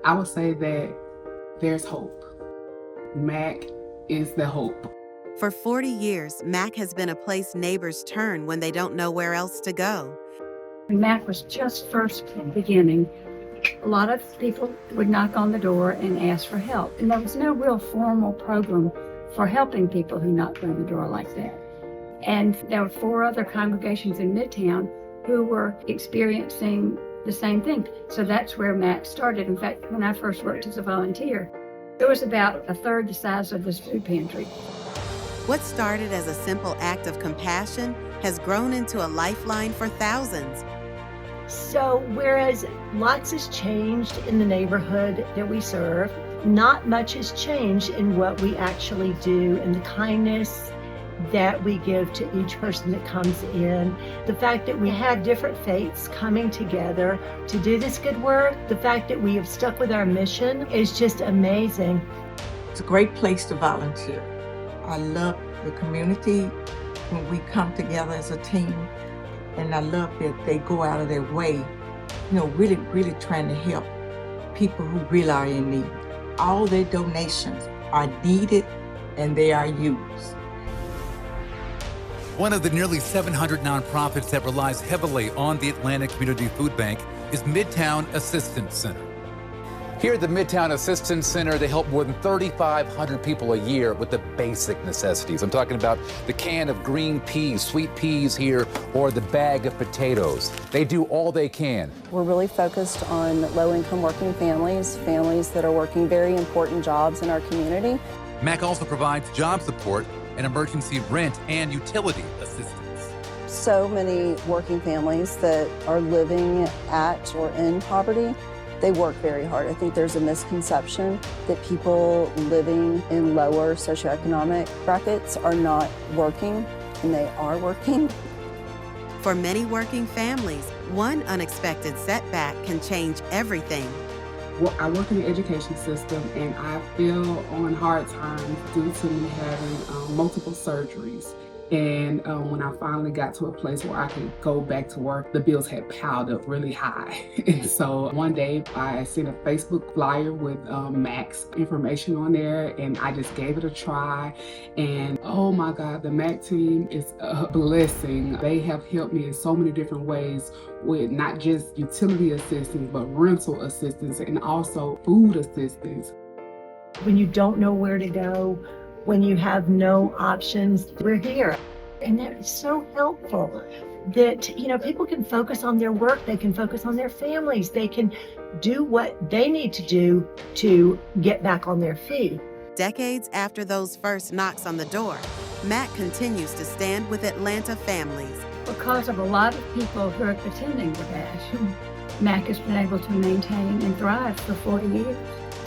I would say that there's hope. MAC is the hope. For 40 years, MAC has been a place neighbors turn when they don't know where else to go. When MAC was just first beginning, a lot of people would knock on the door and ask for help. And there was no real formal program for helping people who knocked on the door like that. And there were 4 other congregations in Midtown who were experiencing the same thing. So that's where MAC started. In fact, when I first worked as a volunteer, it was about a third the size of this food pantry. What started as a simple act of compassion has grown into a lifeline for thousands. So whereas lots has changed in the neighborhood that we serve, not much has changed in what we actually do and the kindness that we give to each person that comes in. The fact that we have different faiths coming together to do this good work, the fact that we have stuck with our mission is just amazing. It's a great place to volunteer. I love the community when we come together as a team, and I love that they go out of their way, really trying to help people who really are in need. All their donations are needed and they are used. One of the nearly 700 nonprofits that relies heavily on the Atlanta Community Food Bank is Midtown Assistance Center. Here at the Midtown Assistance Center, they help more than 3,500 people a year with the basic necessities. I'm talking about the can of green peas, sweet peas here, or the bag of potatoes. They do all they can. We're really focused on low-income working families, families that are working very important jobs in our community. MAC also provides job support and emergency rent and utility assistance. So many working families that are living at or in poverty, they work very hard. I think there's a misconception that people living in lower socioeconomic brackets are not working, and they are working. For many working families, one unexpected setback can change everything. Well, I work in the education system, and I feel on hard times due to me having multiple surgeries. And when I finally got to a place where I could go back to work, the bills had piled up really high. And so one day I seen a Facebook flyer with MAC's information on there, and I just gave it a try. And oh my God, the MAC team is a blessing. They have helped me in so many different ways with not just utility assistance, but rental assistance and also food assistance. When you don't know where to go, when you have no options, we're here. And that is so helpful that, people can focus on their work, they can focus on their families, they can do what they need to do to get back on their feet. Decades after those first knocks on the door, MAC continues to stand with Atlanta families. Because of a lot of people who are attending the bash, MAC has been able to maintain and thrive for 40 years.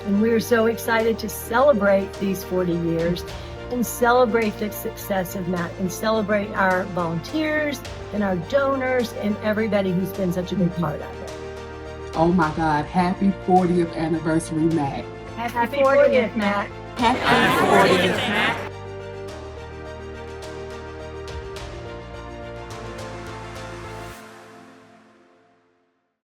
And we're so excited to celebrate these 40 years and celebrate the success of MAC and celebrate our volunteers and our donors and everybody who's been such a big part of it. Oh my God, happy 40th anniversary, MAC. Happy 40th, MAC. Happy 40th.